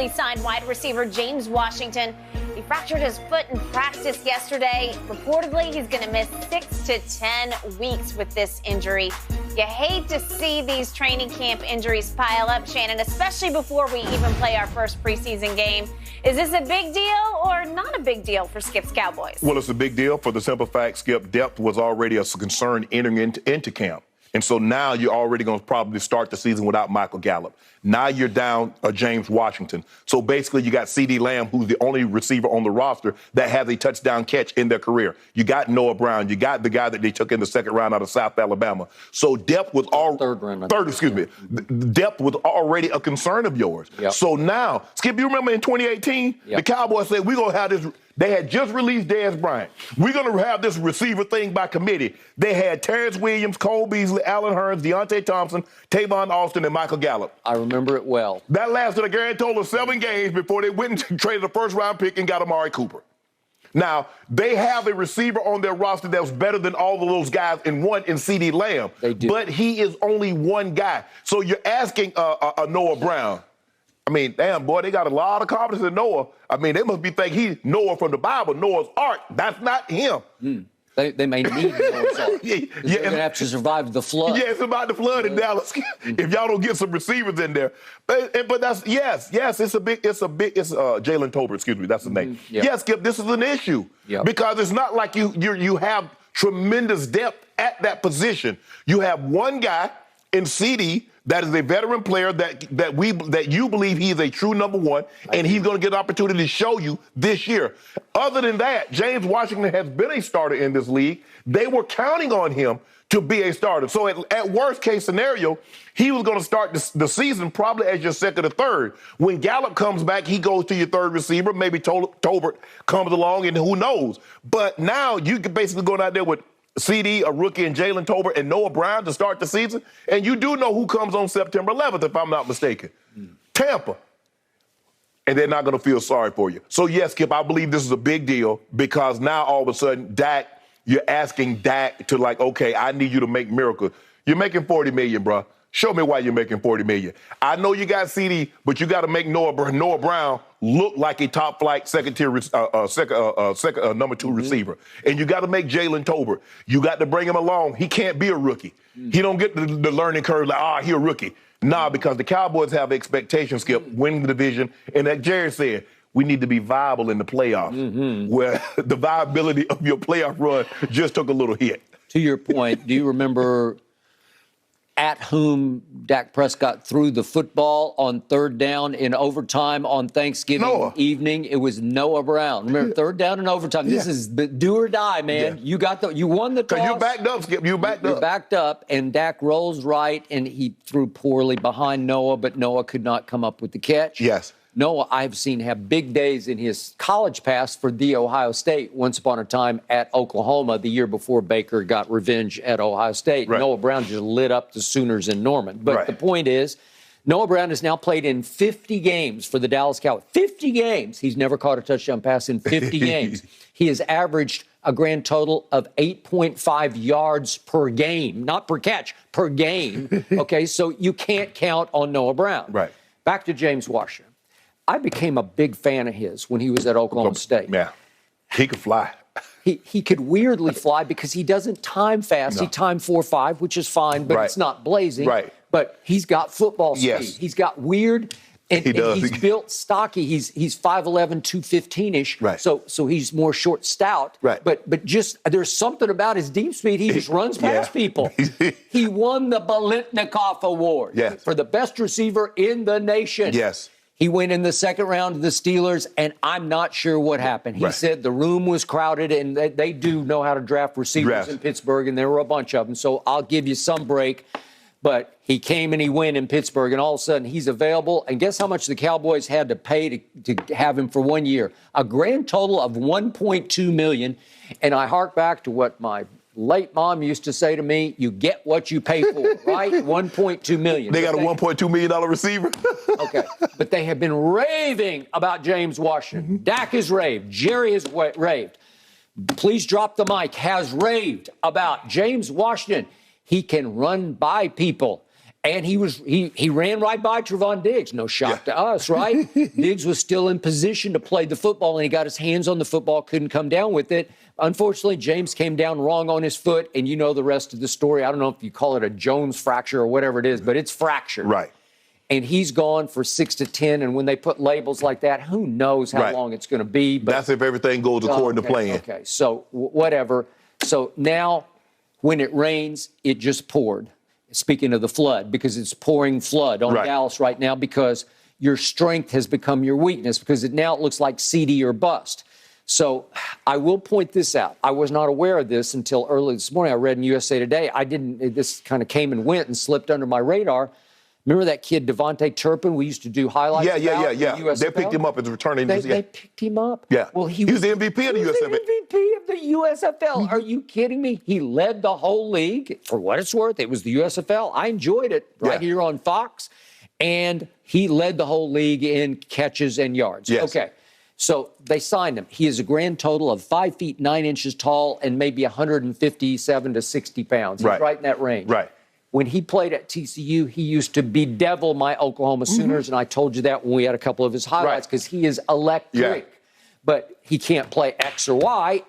newly signed wide receiver James Washington. He fractured his foot in practice yesterday. Reportedly, he's going to miss 6 to 10 weeks with this injury. You hate to see these training camp injuries pile up, Shannon, especially before we even play our first preseason game. Is this a big deal or not a big deal for Skip's Cowboys? Well, it's a big deal for the simple fact, Skip, depth was already a concern entering into camp. And so now you're already going to probably start the season without Michael Gallup. Now you're down James Washington. So basically you got CeeDee Lamb, who's the only receiver on the roster that has a touchdown catch in their career. You got Noah Brown. You got the guy that they took in the second round out of South Alabama. So depth was depth was already a concern of yours. Yep. So now, Skip, you remember in 2018, the Cowboys said, we're going to have this. They had just released Dez Bryant. We're going to have this receiver thing by committee. They had Terrence Williams, Cole Beasley, Allen Hurns, Deontay Thompson, Tavon Austin, and Michael Gallup. I remember it well. That lasted a grand total of 7 games before they went and traded a first-round pick and got Amari Cooper. Now, they have a receiver on their roster that's better than all of those guys in CeeDee Lamb. They do. But he is only one guy. So you're asking Noah Brown. I mean, damn, boy, they got a lot of confidence in Noah. I mean, they must be thinking he's Noah from the Bible, Noah's Ark. That's not him. They may need Noah's Ark. They're going to have to survive the flood. Yeah, it's about the flood in Dallas. If y'all don't get some receivers in there. But that's, yes, it's Jalen Tolbert, excuse me, that's the name. Yep. Yes, Skip, this is an issue. Yep. Because it's not like you have tremendous depth at that position. You have one guy in CeeDee that is a veteran player that you believe he is a true number one, and he's going to get an opportunity to show you this year. Other than that, James Washington has been a starter in this league. They were counting on him to be a starter. So at worst case scenario, he was going to start the season probably as your second or third. When Gallup comes back, he goes to your third receiver. Maybe Tolbert comes along, and who knows? But now you can basically go out there with CeeDee, a rookie, and Jalen Tolbert, and Noah Brown to start the season. And you do know who comes on September 11th, if I'm not mistaken. Tampa. And they're not going to feel sorry for you. So, yes, Kip, I believe this is a big deal because now all of a sudden, Dak, you're asking Dak to okay, I need you to make miracles. You're making $40 million, bro. Show me why you're making $40 million. I know you got CeeDee, but you got to make Noah Brown look like a top-flight number 2 receiver. And you got to make Jalen Tolbert. You got to bring him along. He can't be a rookie. He don't get the learning curve he's a rookie. Nah, because the Cowboys have expectations, Skip, winning the division. And like Jerry said, we need to be viable in the playoffs, where the viability of your playoff run just took a little hit. To your point, do you remember at whom Dak Prescott threw the football on third down in overtime on Thanksgiving evening? It was Noah Brown. Remember, third down in overtime. This is the do or die, man. Yeah. You won the toss. You backed up, Skip. You backed up, and Dak rolls right, and he threw poorly behind Noah, but Noah could not come up with the catch. Yes. Noah, I've seen have big days in his college pass for The Ohio State once upon a time at Oklahoma the year before Baker got revenge at Ohio State. Right. Noah Brown just lit up the Sooners in Norman. But the point is, Noah Brown has now played in 50 games for the Dallas Cowboys. 50 games. He's never caught a touchdown pass in 50 games. He has averaged a grand total of 8.5 yards per game, not per catch, per game. Okay, so you can't count on Noah Brown. Right. Back to James Washington. I became a big fan of his when he was at Oklahoma State. Yeah, he could fly. He could weirdly fly because he doesn't time fast. He timed 4.5, which is fine, but it's not blazing. Right. But he's got football speed. Yes. He's got weird, and he's built stocky. He's 5'11", 215-ish. Right. So he's more short, stout. Right. But just there's something about his deep speed. He just runs past people. He won the Biletnikoff Award for the best receiver in the nation. Yes. He went in the second round to the Steelers, and I'm not sure what happened. He said the room was crowded, and they do know how to draft receivers in Pittsburgh, and there were a bunch of them. So I'll give you some break. But he came and he went in Pittsburgh, and all of a sudden he's available. And guess how much the Cowboys had to pay to have him for 1 year? A grand total of $1.2 million. And I hark back to what my late mom used to say to me, you get what you pay for, right? $1.2 million. They got a $1.2 million receiver? Okay. But they have been raving about James Washington. Dak has raved. Jerry has raved. Please drop the mic. Has raved about James Washington. He can run by people. And he ran right by Trevon Diggs. No shock to us, right? Diggs was still in position to play the football, and he got his hands on the football, couldn't come down with it. Unfortunately, James came down wrong on his foot, and you know the rest of the story. I don't know if you call it a Jones fracture or whatever it is, but it's fractured. Right. And he's gone for 6 to 10. And when they put labels like that, who knows how long it's going to be. But that's if everything goes according to plan. Okay, so whatever. So now when it rains, it just poured. Speaking of the flood, because it's pouring flood on Dallas right now because your strength has become your weakness because it looks like CD or bust. So I will point this out. I was not aware of this until early this morning. I read in USA Today. This kind of came and went and slipped under my radar. Remember that kid, Devontae Turpin? We used to do highlights. Yeah. They picked him up as returning. They picked him up? Yeah. Well, he was the MVP of the USFL. MVP of the USFL. Are you kidding me? He led the whole league. For what it's worth, it was the USFL. I enjoyed it here on Fox. And he led the whole league in catches and yards. Yes. Okay. So they signed him. He is a grand total of 5 feet 9 inches tall and maybe 157 to 60 pounds. He's right in that range. Right. When he played at TCU, he used to bedevil my Oklahoma Sooners, and I told you that when we had a couple of his highlights because he is electric. Yeah. But he can't play X or Y.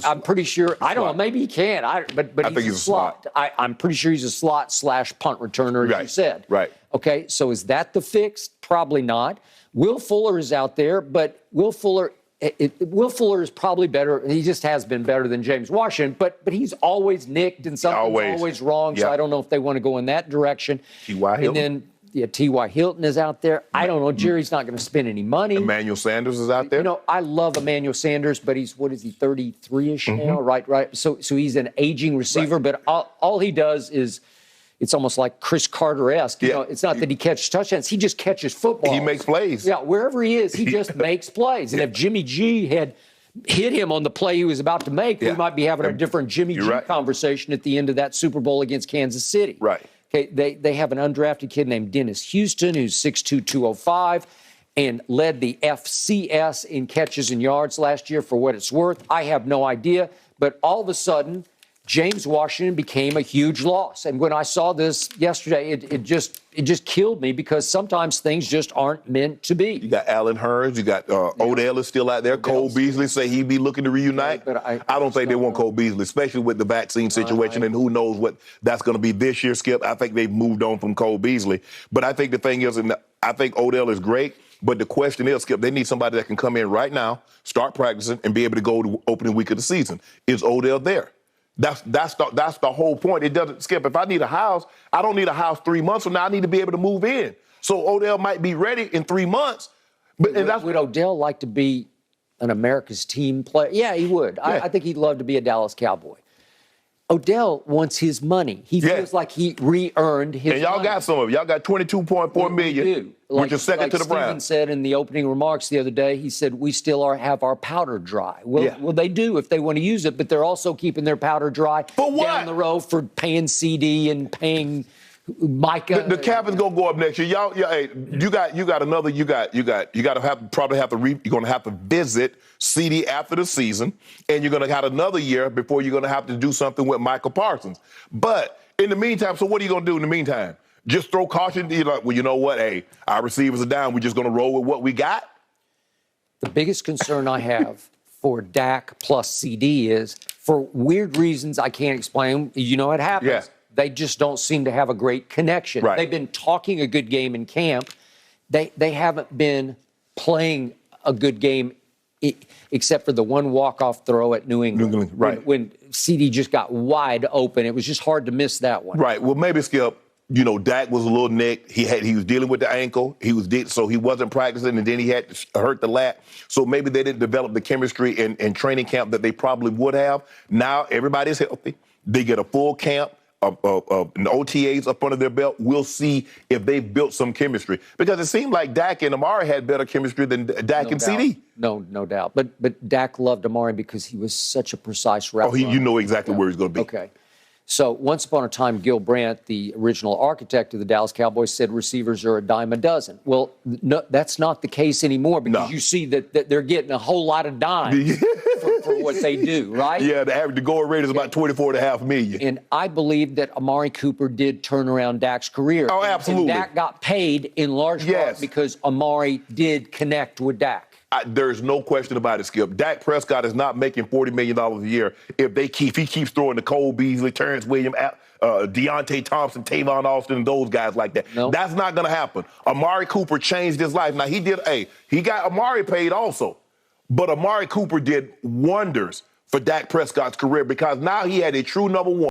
I'm pretty sure. I don't know. Maybe he can. But I think he's a slot. I'm pretty sure he's a slot / punt returner, as you said. Right. Okay. So is that the fix? Probably not. Will Fuller is out there, but Will Fuller is probably better. He just has been better than James Washington, but he's always nicked and something's always wrong. Yep. So I don't know if they want to go in that direction. T.Y. Hilton. And then T.Y. Hilton is out there. I don't know. Jerry's not going to spend any money. Emmanuel Sanders is out there. You know, I love Emmanuel Sanders, but he's 33-ish now, right? So he's an aging receiver, but all he does is. It's almost like Chris Carter-esque. You know, it's not that he catches touchdowns. He just catches football. He makes plays. Yeah, wherever he is, he just makes plays. And if Jimmy G had hit him on the play he was about to make, we might be having a different Jimmy G conversation at the end of that Super Bowl against Kansas City. Right. Okay, they have an undrafted kid named Dennis Houston, who's 6'2", 205, and led the FCS in catches and yards last year for what it's worth. I have no idea. But all of a sudden, James Washington became a huge loss. And when I saw this yesterday, it just killed me because sometimes things just aren't meant to be. You got Allen Hurns. You got Odell is still out there. Cole Beasley say he'd be looking to reunite. But I don't think they want Cole Beasley, especially with the vaccine situation and who knows what that's going to be this year, Skip. I think they've moved on from Cole Beasley. But I think the thing is, and I think Odell is great. But the question is, Skip, they need somebody that can come in right now, start practicing, and be able to go to opening week of the season. Is Odell there? That's the whole point. It doesn't, Skip, if I need a house, I don't need a house 3 months from now. I need to be able to move in. So Odell might be ready in 3 months. But would Odell like to be an America's team player? Yeah, he would. Yeah. I think he'd love to be a Dallas Cowboy. Odell wants his money. He feels like he re-earned his money. And y'all got some of it. Y'all got $22.4 million, which is second to the Browns. Steven said in the opening remarks the other day, he said, we still have our powder dry. Well, they do if they want to use it, but they're also keeping their powder dry down the road for paying CD and paying Micah. The cap is gonna go up next year. Y'all, hey, you're gonna have to visit CD after the season, and you're gonna have another year before you're gonna have to do something with Michael Parsons. But in the meantime, so what are you gonna do in the meantime? Just throw caution? You're like, well, you know what? Hey, our receivers are down. We're just gonna roll with what we got. The biggest concern I have for Dak plus CD is, for weird reasons I can't explain. You know, it happens. Yeah. They just don't seem to have a great connection. Right. They've been talking a good game in camp. They haven't been playing a good game except for the one walk-off throw at New England. Right. When CD just got wide open. It was just hard to miss that one. Right. Well, maybe, Skip, you know, Dak was a little nicked. He was dealing with the ankle. So he wasn't practicing, and then he had to hurt the lat. So maybe they didn't develop the chemistry in training camp that they probably would have. Now everybody's healthy. They get a full camp. Of OTAs up under their belt. We'll see if they've built some chemistry. Because it seemed like Dak and Amari had better chemistry than Dak and CD. No doubt. But Dak loved Amari because he was such a precise route runner. You know exactly where he's going to be. Okay. So once upon a time, Gil Brandt, the original architect of the Dallas Cowboys, said receivers are a dime a dozen. Well, no, that's not the case anymore because you see that they're getting a whole lot of dimes for what they do, right? Yeah, the average going rate is about 24.5 million. And I believe that Amari Cooper did turn around Dak's career. Oh, absolutely. And Dak got paid in large part because Amari did connect with Dak. There's no question about it, Skip. Dak Prescott is not making $40 million a year if he keeps throwing to Cole Beasley, Terrence Williams, Deontay Thompson, Tavon Austin, and those guys like that. Nope. That's not going to happen. Amari Cooper changed his life. Now, he got Amari paid also. But Amari Cooper did wonders for Dak Prescott's career because now he had a true number one.